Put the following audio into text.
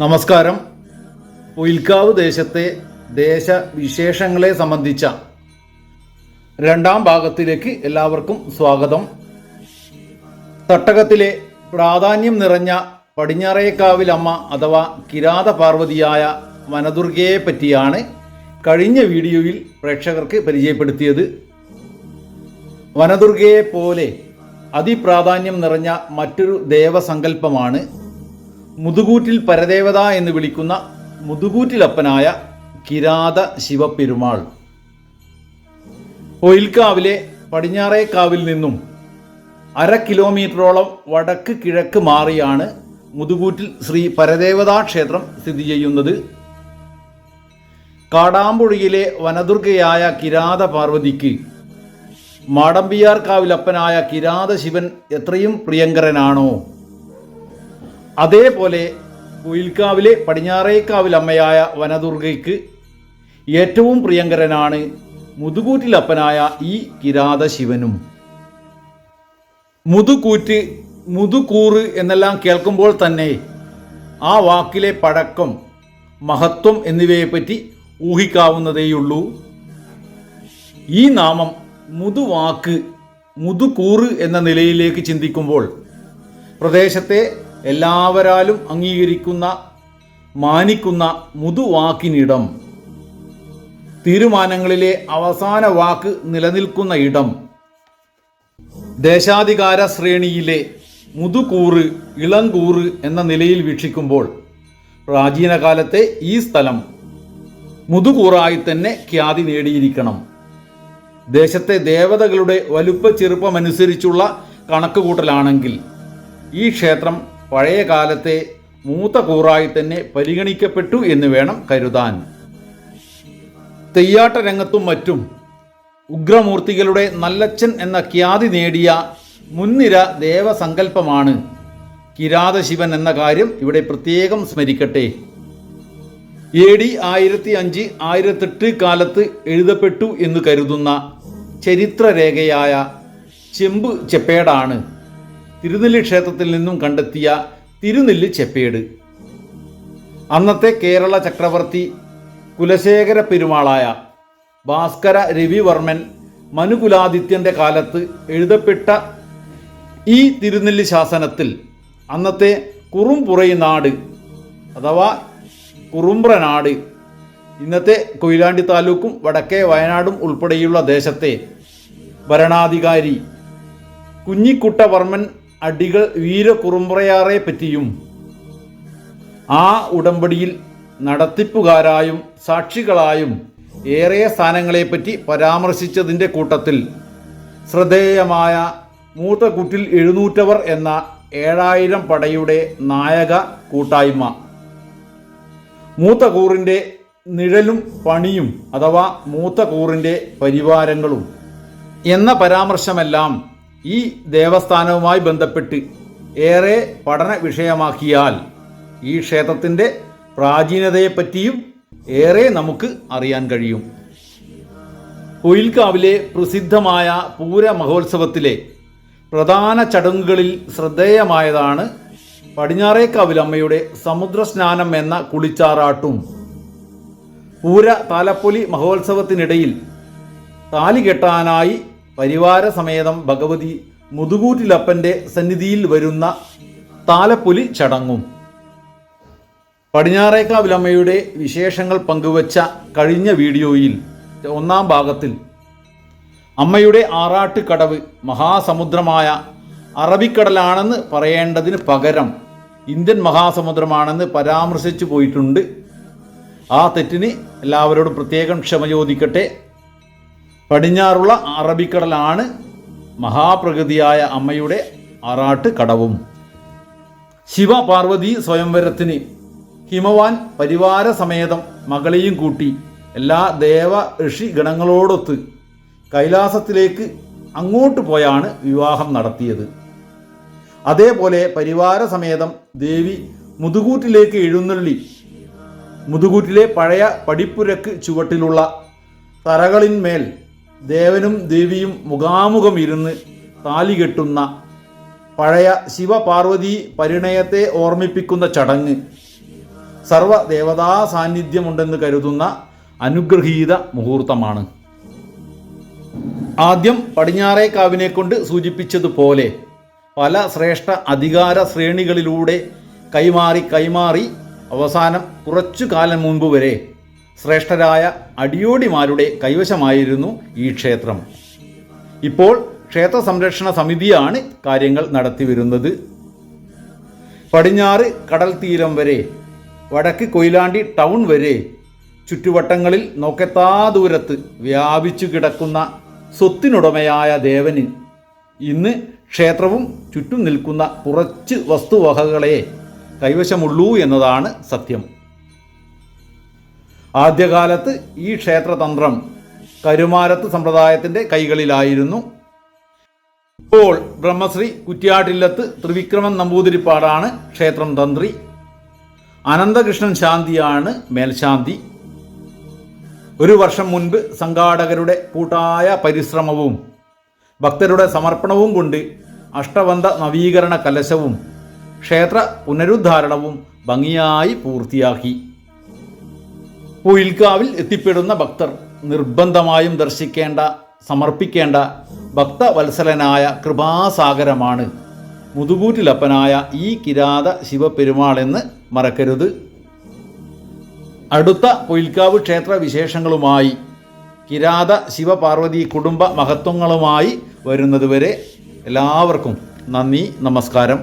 നമസ്കാരം. പൊയിൽക്കാവ് ദേശത്തെ ദേശവിശേഷങ്ങളെ സംബന്ധിച്ച രണ്ടാം ഭാഗത്തിലേക്ക് എല്ലാവർക്കും സ്വാഗതം. തട്ടകത്തിലെ പ്രാധാന്യം നിറഞ്ഞ പടിഞ്ഞാറേക്കാവിലമ്മ അഥവാ കിരാത പാർവതിയായ വനദുർഗയെ പറ്റിയാണ് കഴിഞ്ഞ വീഡിയോയിൽ പ്രേക്ഷകർക്ക് പരിചയപ്പെടുത്തിയത്. വനദുർഗയെ പോലെ അതിപ്രാധാന്യം നിറഞ്ഞ മറ്റൊരു ദേവസങ്കല്പമാണ് മുതുകൂറ്റിൽ പരദേവത എന്ന് വിളിക്കുന്ന മുതുകൂറ്റിലപ്പനായ കിരാത ശിവപ്പെരുമാൾ. പൊയിൽക്കാവിലെ പടിഞ്ഞാറേക്കാവിൽ നിന്നും 1/2 കിലോമീറ്ററോളം വടക്ക് കിഴക്ക് മാറിയാണ് മുതുകൂറ്റിൽ ശ്രീ പരദേവതാ ക്ഷേത്രം സ്ഥിതി ചെയ്യുന്നത്. കാടാമ്പുഴയിലെ വനദുർഗയായ കിരാത പാർവതിക്ക് മാടമ്പിയാർക്കാവിലപ്പനായ കിരാത ശിവൻ എത്രയും പ്രിയങ്കരനാണോ, അതേപോലെ പൊയിൽക്കാവിലെ പടിഞ്ഞാറേക്കാവിലമ്മയായ വനദുർഗയ്ക്ക് ഏറ്റവും പ്രിയങ്കരനാണ് മുതുകൂറ്റിലപ്പനായ ഈ കിരാത ശിവനും. മുതുകൂറ്റ്, മുതുകൂറ് എന്നെല്ലാം കേൾക്കുമ്പോൾ തന്നെ ആ വാക്കിലെ പഴക്കം, മഹത്വം എന്നിവയെപ്പറ്റി ഊഹിക്കാവുന്നതേയുള്ളൂ. ഈ നാമം മുതുവാക്ക്, മുതുകൂറ് എന്ന നിലയിലേക്ക് ചിന്തിക്കുമ്പോൾ പ്രദേശത്തെ എല്ലാവരാലും അംഗീകരിക്കുന്ന, മാനിക്കുന്ന മുതുവാക്കിനിടം, തീരുമാനങ്ങളിലെ അവസാന വാക്ക് നിലനിൽക്കുന്ന ഇടം, ദേശാധികാര ശ്രേണിയിലെ മുതുകൂറ്, ഇളങ്കൂറ് എന്ന നിലയിൽ വീക്ഷിക്കുമ്പോൾ പ്രാചീന കാലത്തെ ഈ സ്ഥലം മുതുകൂറായി തന്നെ ഖ്യാതി നേടിയിരിക്കണം. ദേശത്തെ ദേവതകളുടെ വലുപ്പ ചെറുപ്പമനുസരിച്ചുള്ള കണക്കുകൂട്ടലാണെങ്കിൽ ഈ ക്ഷേത്രം പഴയ കാലത്തെ മൂത്ത കൂറായി തന്നെ പരിഗണിക്കപ്പെട്ടു എന്ന് വേണം കരുതാൻ. തെയ്യാട്ട രംഗത്തും മറ്റും ഉഗ്രമൂർത്തികളുടെ നല്ലച്ഛൻ എന്ന ഖ്യാതി നേടിയ മുൻനിര ദേവസങ്കല്പമാണ് കിരാത ശിവൻ എന്ന കാര്യം ഇവിടെ പ്രത്യേകം സ്മരിക്കട്ടെ. AD 1005, 1008 കാലത്ത് എഴുതപ്പെട്ടു എന്ന് കരുതുന്ന ചരിത്രരേഖയായ ചെമ്പ് ചെപ്പേടാണ് തിരുനെല്ലി ക്ഷേത്രത്തിൽ നിന്നും കണ്ടെത്തിയ തിരുനെല്ലി ചെപ്പേട്. അന്നത്തെ കേരള ചക്രവർത്തി കുലശേഖര പെരുമാളായ ഭാസ്കര രവിവർമ്മൻ മനുകുലാദിത്യൻ്റെ കാലത്ത് എഴുതപ്പെട്ട ഈ തിരുനെല്ലി ശാസനത്തിൽ അന്നത്തെ കുറുംപുറൈ നാട് അഥവാ കുറുമ്പ്രനാട്, ഇന്നത്തെ കൊയിലാണ്ടി താലൂക്കും വടക്കേ വയനാടും ഉൾപ്പെടെയുള്ള ദേശത്തെ ഭരണാധികാരി കുഞ്ഞിക്കുട്ടവർമ്മൻ അടികൾ വീരകുറുമ്പ്രയാറെ പറ്റിയും ആ ഉടമ്പടിയിൽ നടത്തിപ്പുകാരായും സാക്ഷികളായും ഏറെ സ്ഥാനങ്ങളെപ്പറ്റി പരാമർശിച്ചതിൻ്റെ കൂട്ടത്തിൽ ശ്രദ്ധേയമായ മൂത്തകുറ്റിൽ എഴുന്നൂറ്റവർ എന്ന 7000 പടയുടെ നായക കൂട്ടായ്മ, മൂത്തകൂറിൻ്റെ നിഴലും പണിയും അഥവാ മൂത്തകൂറിൻ്റെ പരിവാരങ്ങളും എന്ന പരാമർശമെല്ലാം ഈ ദേവസ്ഥാനവുമായി ബന്ധപ്പെട്ട് ഏറെ പഠന വിഷയമാക്കിയാൽ ഈ ക്ഷേത്രത്തിൻ്റെ പ്രാചീനതയെപ്പറ്റിയും ഏറെ നമുക്ക് അറിയാൻ കഴിയും. പൊയിൽക്കാവിലെ പ്രസിദ്ധമായ പൂര മഹോത്സവത്തിലെ പ്രധാന ചടങ്ങുകളിൽ ശ്രദ്ധേയമായതാണ് പടിഞ്ഞാറേക്കാവിലമ്മയുടെ സമുദ്രസ്നാനം എന്ന കുളിച്ചാറാട്ടും. പൂര താലപ്പൊലി മഹോത്സവത്തിനിടയിൽ താലി കെട്ടാനായി പരിവാര സമേതം ഭഗവതി മുതുകൂറ്റിലപ്പൻ്റെ സന്നിധിയിൽ വരുന്ന താലപ്പൊലി ചടങ്ങും. പടിഞ്ഞാറേക്കാവിലമ്മയുടെ വിശേഷങ്ങൾ പങ്കുവച്ച കഴിഞ്ഞ വീഡിയോയിൽ ഒന്നാം ഭാഗത്തിൽ അമ്മയുടെ ആറാട്ട് കടവ് മഹാസമുദ്രമായ അറബിക്കടലാണെന്ന് പറയേണ്ടതിന് പകരം ഇന്ത്യൻ മഹാസമുദ്രമാണെന്ന് പരാമർശിച്ചു പോയിട്ടുണ്ട്. ആ തെറ്റിന് എല്ലാവരോടും പ്രത്യേകം ക്ഷമ ചോദിക്കട്ടെ. പടിഞ്ഞാറുള്ള അറബിക്കടലാണ് മഹാപ്രകൃതിയായ അമ്മയുടെ ആറാട്ട് കടവും. ശിവപാർവതി സ്വയംവരത്തിന് ഹിമവാൻ പരിവാര സമേതം മകളെയും കൂട്ടി എല്ലാ ദേവ ഋഷി ഗണങ്ങളോടൊത്ത് കൈലാസത്തിലേക്ക് അങ്ങോട്ട് പോയാണ് വിവാഹം നടത്തിയത്. അതേപോലെ പരിവാര സമേതം ദേവി മുതുകൂറ്റിലേക്ക് എഴുന്നള്ളി മുതുകൂറ്റിലെ പഴയ പടിപ്പുരക്ക് ചുവട്ടിലുള്ള തറകളിന്മേൽ ദേവനും ദേവിയും മുഖാമുഖം ഇരുന്ന് താലി കെട്ടുന്ന പഴയ ശിവപാർവതി പരിണയത്തെ ഓർമ്മിപ്പിക്കുന്ന ചടങ്ങ് സർവ്വദേവതാ സാന്നിധ്യമുണ്ടെന്ന് കരുതുന്ന അനുഗ്രഹീത മുഹൂർത്തമാണ്. ആദ്യം പടിഞ്ഞാറേക്കാവിനെ കൊണ്ട് സൂചിപ്പിച്ചതുപോലെ പല ശ്രേഷ്ഠ അധികാര ശ്രേണികളിലൂടെ കൈമാറി അവസാനം കുറച്ചു കാലം മുൻപ് വരെ ശ്രേഷ്ഠരായ അടിയോടിമാരുടെ കൈവശമായിരുന്നു ഈ ക്ഷേത്രം. ഇപ്പോൾ ക്ഷേത്ര സംരക്ഷണ സമിതിയാണ് കാര്യങ്ങൾ നടത്തിവരുന്നത്. പടിഞ്ഞാറ് കടൽ തീരം വരെ, വടക്ക് കൊയിലാണ്ടി ടൗൺ വരെ ചുറ്റുവട്ടങ്ങളിൽ നോക്കെത്താ ദൂരത്ത് വ്യാപിച്ചു കിടക്കുന്ന സ്വത്തിനുടമയായ ദേവന് ഇന്ന് ക്ഷേത്രവും ചുറ്റും നിൽക്കുന്ന കുറച്ച് വസ്തുവകകളെ കൈവശമുള്ളൂ എന്നതാണ് സത്യം. ആദ്യകാലത്ത് ഈ ക്ഷേത്രതന്ത്രം കരുമാരത്ത് സമ്പ്രദായത്തിൻ്റെ കൈകളിലായിരുന്നു. ഇപ്പോൾ ബ്രഹ്മശ്രീ കുറ്റ്യാട്ടില്ലത്ത് ത്രിവിക്രമൻ നമ്പൂതിരിപ്പാടാണ് ക്ഷേത്രം തന്ത്രി. അനന്തകൃഷ്ണൻ ശാന്തിയാണ് മേൽശാന്തി. ഒരു വർഷം മുൻപ് സംഘാടകരുടെ കൂട്ടായ പരിശ്രമവും ഭക്തരുടെ സമർപ്പണവും കൊണ്ട് അഷ്ടബന്ധ നവീകരണ കലശവും ക്ഷേത്ര പുനരുദ്ധാരണവും ഭംഗിയായി പൂർത്തിയാക്കി. പൊയിൽക്കാവിൽ എത്തിപ്പെടുന്ന ഭക്തർ നിർബന്ധമായും ദർശിക്കേണ്ട, സമർപ്പിക്കേണ്ട ഭക്തവത്സലനായ കൃപാസാഗരമാണ് മുതുകൂറ്റിലപ്പനായ ഈ കിരാത ശിവപെരുമാളെന്ന് മറക്കരുത്. അടുത്ത പൊയിൽക്കാവ് ക്ഷേത്ര വിശേഷങ്ങളുമായി, കിരാത ശിവപാർവതി കുടുംബ മഹത്വങ്ങളുമായി വരുന്നതുവരെ എല്ലാവർക്കും നന്ദി, നമസ്കാരം.